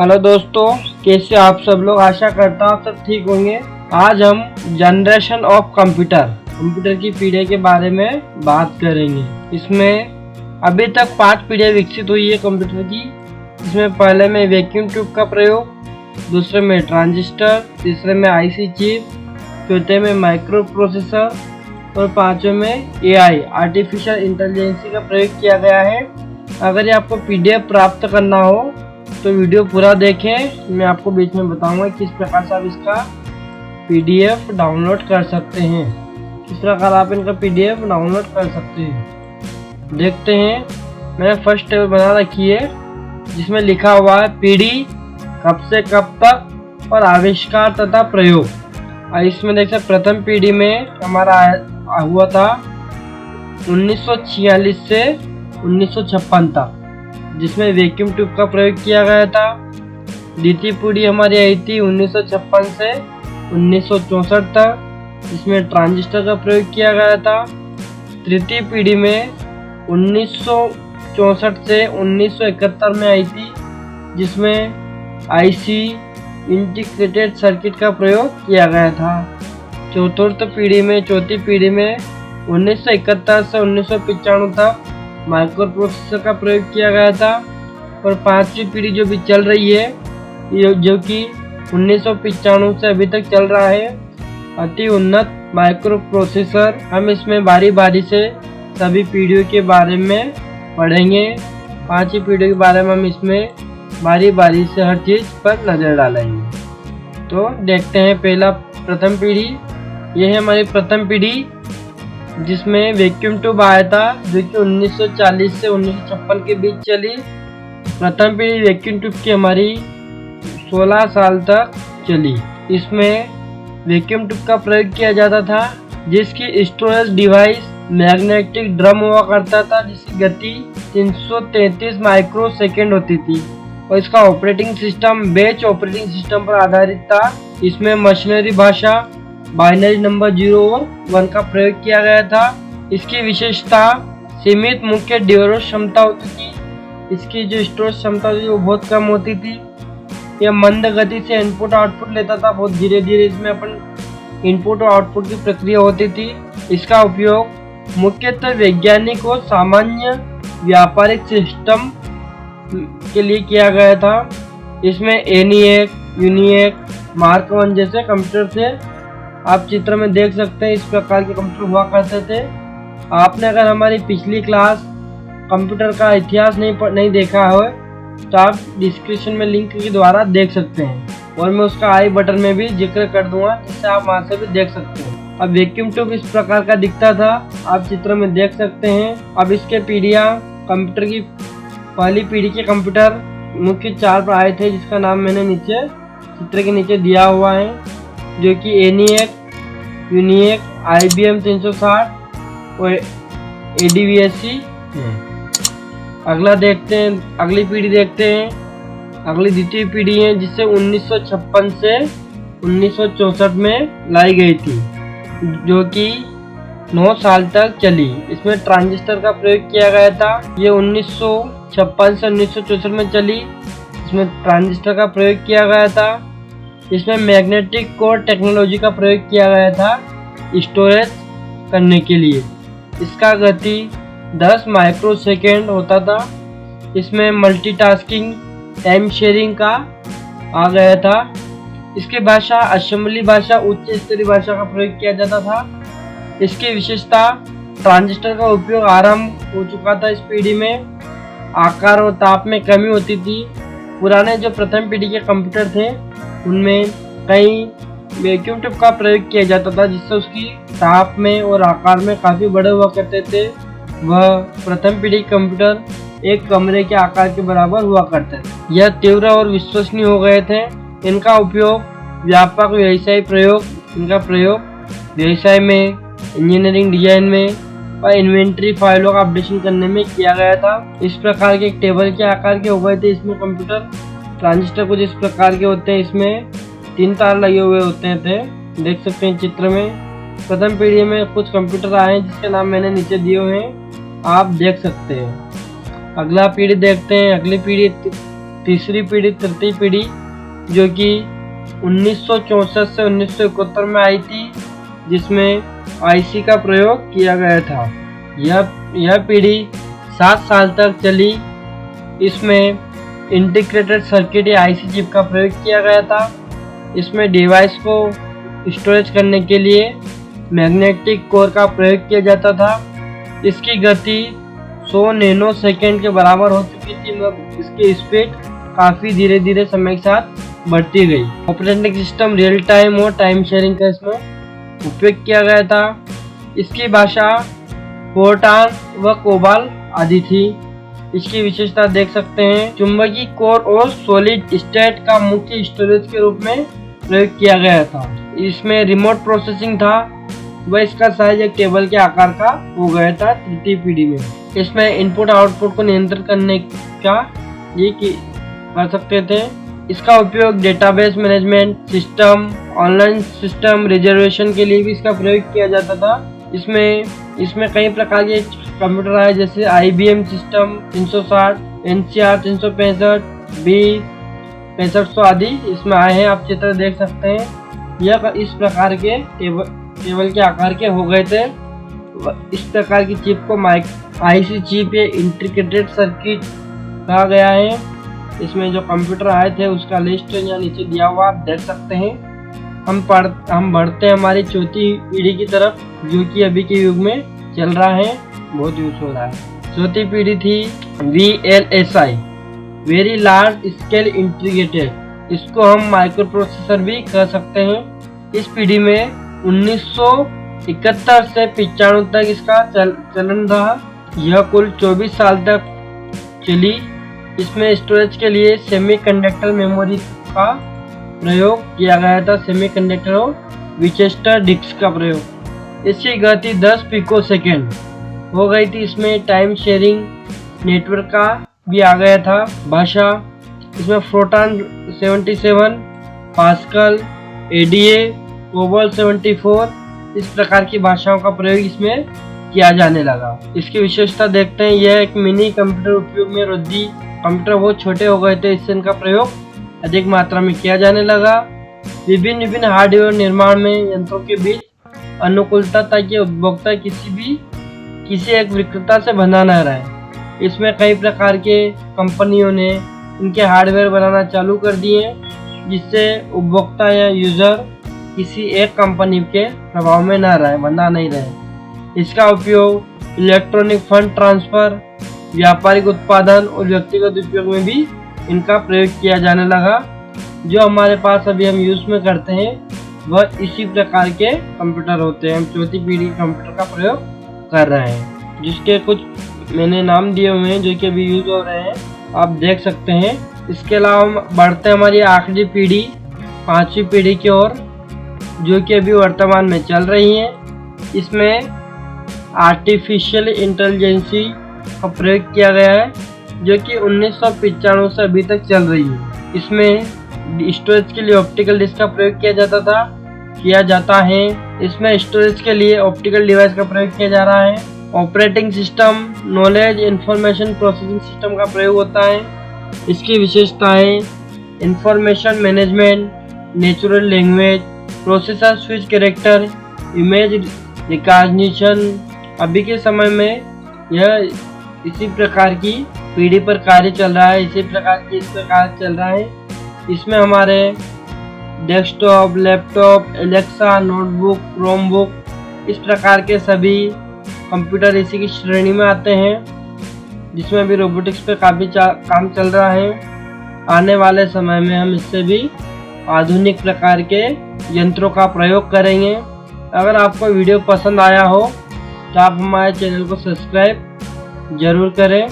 Hello दोस्तों, कैसे आप सब लोग। आशा करता हूँ सब ठीक होंगे। आज हम जनरेशन ऑफ कंप्यूटर की पीढ़ी के बारे में बात करेंगे। इसमें अभी तक 5 पीढ़ियाँ विकसित हुई है कंप्यूटर की। इसमें पहले में वैक्यूम ट्यूब का प्रयोग, दूसरे में ट्रांजिस्टर, तीसरे में आईसी चिप, चौथे में माइक्रो प्रोसेसर और पांचवें में एआई आर्टिफिशियल इंटेलिजेंस का प्रयोग किया गया है। अगर ये आपको पीडीएफ प्राप्त करना हो तो वीडियो पूरा देखें। मैं आपको बीच में बताऊंगा किस प्रकार से आप इसका पीडीएफ डाउनलोड कर सकते हैं, किस प्रकार आप इनका पीडीएफ डाउनलोड कर सकते हैं। देखते हैं, मैंने फर्स्ट टेबल बना रखी है जिसमें लिखा हुआ है पीढ़ी कब से कब तक और आविष्कार तथा प्रयोग। और इसमें देख सकते प्रथम पीढ़ी में हमारा हुआ था 1946 से 1956 तक, जिसमें वैक्यूम ट्यूब का प्रयोग किया गया था। द्वितीय पीढ़ी हमारी आई थी 1956 से 1964 तक, जिसमें ट्रांजिस्टर का प्रयोग किया गया था। तृतीय पीढ़ी में 1964 से 1971 में आई थी, जिसमें आईसी इंटीग्रेटेड सर्किट का प्रयोग किया गया था। चौथी पीढ़ी में 1971 से 1995 तक माइक्रो प्रोसेसर का प्रयोग किया गया था। और पांचवी पीढ़ी जो भी चल रही है, जो कि 1995 से अभी तक चल रहा है, अति उन्नत माइक्रो प्रोसेसर। हम इसमें बारी बारी से सभी पीढ़ियों के बारे में पढ़ेंगे। पांचवी पीढ़ी के बारे में हम इसमें बारी बारी से हर चीज़ पर नज़र डालेंगे। तो देखते हैं प्रथम पीढ़ी। यह है हमारी प्रथम पीढ़ी, जिसमें वैक्यूम ट्यूब आया था, जो कि 1940 से 1956 के बीच चली। प्रथम पीढ़ी वैक्यूम ट्यूब की हमारी 16 साल तक चली। इसमें वैक्यूम ट्यूब का प्रयोग किया जाता था, जिसकी स्टोरेज डिवाइस मैग्नेटिक ड्रम हुआ करता था, जिसकी गति 333 माइक्रो सेकेंड होती थी। और इसका operating system batch operating system पर आधारित था। इसमें मशीनरी भाषा बाइनरी नंबर 0 और 1 का प्रयोग किया गया था। इसकी विशेषता सीमित मुख्य स्टोरेज क्षमता होती थी। इसकी जो स्टोरेज क्षमता थी वो बहुत कम होती थी। यह मंद गति से इनपुट आउटपुट लेता था, बहुत धीरे धीरे इसमें अपन इनपुट और आउटपुट की प्रक्रिया होती थी। इसका उपयोग मुख्यतः वैज्ञानिक और सामान्य व्यापारिक सिस्टम के लिए किया गया था। इसमें एनिएक, यूनिएक, मार्क 1 जैसे कंप्यूटर थे। आप चित्र में देख सकते हैं इस प्रकार के कंप्यूटर हुआ करते थे। आपने अगर हमारी पिछली क्लास कंप्यूटर का इतिहास नहीं देखा हो तो आप डिस्क्रिप्शन में लिंक के द्वारा देख सकते हैं, और मैं उसका आई बटन में भी जिक्र कर दूंगा, जिससे आप वहां से भी देख सकते हैं। अब वैक्यूम ट्यूब इस प्रकार का दिखता था, आप चित्र में देख सकते हैं। अब इसके पीढ़ियाँ कंप्यूटर की पहली पीढ़ी के कंप्यूटर मुख्य 4 आए थे, जिसका नाम मैंने नीचे चित्र के नीचे दिया हुआ है, जो कि एनिएक, यूनिएक, IBM 360 और ADVSC है। अगला देखते हैं, अगली पीढ़ी देखते हैं। अगली द्वितीय पीढ़ी है, जिसे 1956 से 1964 में लाई गई थी, जो कि 9 साल तक चली। इसमें ट्रांजिस्टर का प्रयोग किया गया था। ये 1956 से 1964 में चली। इसमें ट्रांजिस्टर का प्रयोग किया गया था। इसमें मैग्नेटिक कोर टेक्नोलॉजी का प्रयोग किया गया था स्टोरेज करने के लिए। इसका गति 10 माइक्रो सेकेंड होता था। इसमें मल्टीटास्किंग, टाइम शेयरिंग का आ गया था। इसकी भाषा असेंबली भाषा, उच्च स्तरीय भाषा का प्रयोग किया जाता था। इसकी विशेषता ट्रांजिस्टर का उपयोग आरंभ हो चुका था। इस पीढ़ी में आकार और ताप में कमी होती थी। पुराने जो प्रथम पीढ़ी के कंप्यूटर थे उनमें कई वैक्यूम ट्यूब का प्रयोग किया जाता था, जिससे उसकी ताप में और आकार में काफ़ी बड़े हुआ करते थे। वह प्रथम पीढ़ी कंप्यूटर एक कमरे के आकार के बराबर हुआ करते थे। यह तीव्र और विश्वसनीय हो गए थे। इनका उपयोग व्यापक प्रयोग व्यवसाय में, इंजीनियरिंग डिजाइन में और इन्वेंट्री फाइलों का अपडेशन करने में किया गया था। इस प्रकार के एक टेबल के आकार के हो गए थे इसमें कंप्यूटर। ट्रांजिस्टर कुछ इस प्रकार के होते हैं, इसमें 3 तार लगे हुए होते थे, देख सकते हैं चित्र में। प्रथम पीढ़ी में कुछ कंप्यूटर आए हैं जिसके नाम मैंने नीचे दिए हुए हैं, आप देख सकते हैं। अगला पीढ़ी देखते हैं। अगली पीढ़ी तीसरी पीढ़ी, तृतीय पीढ़ी, जो कि 1964 से 1971 में आई थी, जिसमें आईसी का प्रयोग किया गया था। यह पीढ़ी 7 साल तक चली। इसमें इंटीग्रेटेड सर्किट या आईसी चिप का प्रयोग किया गया था। इसमें डिवाइस को स्टोरेज करने के लिए मैग्नेटिक कोर का प्रयोग किया जाता था। इसकी गति 100 नैनो सेकेंड के बराबर हो चुकी थी, मगर इसकी स्पीड काफ़ी धीरे धीरे समय के साथ बढ़ती गई। ऑपरेटिंग सिस्टम रियल टाइम और टाइम शेयरिंग का इसमें उपयोग किया गया था। इसकी भाषा फोर्टान व कोबाल आदि थी। इसकी विशेषता देख सकते हैं, चुंबकीय कोर और सॉलिड स्टेट का मुख्य स्टोरेज के रूप में प्रयोग किया गया था। इसमें रिमोट प्रोसेसिंग था व इसका साइज एक टेबल के आकार का हो गया था तृतीय पीढ़ी में। इसमें इनपुट आउटपुट को नियंत्रित करने का ये कर सकते थे। इसका उपयोग database management system, online system reservation के लिए भी इसका प्रयोग किया जाता था। इसमें कई प्रकार के कंप्यूटर आए, जैसे IBM सिस्टम 360, NCR 365, B 6500 आदि इसमें आए हैं। आप चित्र देख सकते हैं। यह इस प्रकार के टेबल के आकार के हो गए थे। इस प्रकार की चिप को आईसी चिप या इंटीग्रेटेड सर्किट कहा गया है। इसमें जो कंप्यूटर आए थे उसका लिस्ट यहाँ नीचे दिया हुआ आप देख सकते हैं। हम बढ़ते हैं हमारी चौथी पीढ़ी की तरफ, जो कि अभी के युग में चल रहा है, बहुत यूज हो रहा है। चौथी पीढ़ी थी VLSI, very large scale integrated. इसको हम माइक्रो प्रोसेसर भी कह सकते हैं। इस पीढ़ी में 1971 से 95 तक इसका चलन रहा। यह कुल 24 साल तक चली। इसमें स्टोरेज के लिए सेमीकंडक्टर मेमोरी का प्रयोग किया गया था, सेमीकंडक्टर और विचेस्टर डिस्क का प्रयोग। इसकी गति 10 पिको सेकेंड हो गई थी। इसमें टाइम शेयरिंग नेटवर्क का भी आ गया था। भाषा इसमें फोर्टान 77, पास्कल, ADA, कोबोल 74 इस प्रकार की भाषाओं का प्रयोग इसमें किया जाने लगा। इसकी विशेषता देखते हैं। यह एक मिनी कंप्यूटर उपयोग में वृद्धि, कंप्यूटर बहुत छोटे हो गए थे, इससे इनका प्रयोग अधिक मात्रा में किया जाने लगा। विभिन्न हार्डवेयर निर्माण में यंत्रों के बीच अनुकूलता ताकि उपभोक्ता किसी एक विक्रेता से बंधा न रहे। इसमें कई प्रकार के कंपनियों ने इनके हार्डवेयर बनाना चालू कर दिए, जिससे उपभोक्ता या यूजर किसी एक कंपनी के प्रभाव में न रहे, बंधा नहीं रहे। इसका उपयोग इलेक्ट्रॉनिक फंड ट्रांसफर, व्यापारिक उत्पादन और व्यक्तिगत उपयोग में भी इनका प्रयोग किया जाने लगा। जो हमारे पास अभी हम यूज में करते हैं वह इसी प्रकार के कंप्यूटर होते हैं। हम चौथी पीढ़ी कंप्यूटर का प्रयोग कर रहे हैं, जिसके कुछ मैंने नाम दिए हुए हैं जो कि अभी यूज हो रहे हैं, आप देख सकते हैं। इसके अलावा हम बढ़ते हैं हमारी आखिरी पीढ़ी, पांचवी पीढ़ी की ओर, जो कि अभी वर्तमान में चल रही है। इसमें आर्टिफिशियल इंटेलिजेंसी का प्रयोग किया गया है, जो कि 1995 से अभी तक चल रही है। इसमें स्टोरेज के लिए ऑप्टिकल डिस्क का प्रयोग किया जाता है। इसमें स्टोरेज के लिए ऑप्टिकल डिवाइस का प्रयोग किया जा रहा है। Operating system, knowledge information processing system का प्रयोग होता है। इसकी विशेषताएं information management, natural language processor, switch character, image recognition. अभी के समय में यह इसी प्रकार की पीढ़ी पर कार्य चल रहा है, इस प्रकार चल रहा है। इसमें हमारे desktop, laptop, Alexa, notebook, Chromebook इस प्रकार के सभी कंप्यूटर इसी की श्रेणी में आते हैं, जिसमें भी रोबोटिक्स पे काफ़ी काम चल रहा है। आने वाले समय में हम इससे भी आधुनिक प्रकार के यंत्रों का प्रयोग करेंगे। अगर आपको वीडियो पसंद आया हो तो आप हमारे चैनल को सब्सक्राइब जरूर करें।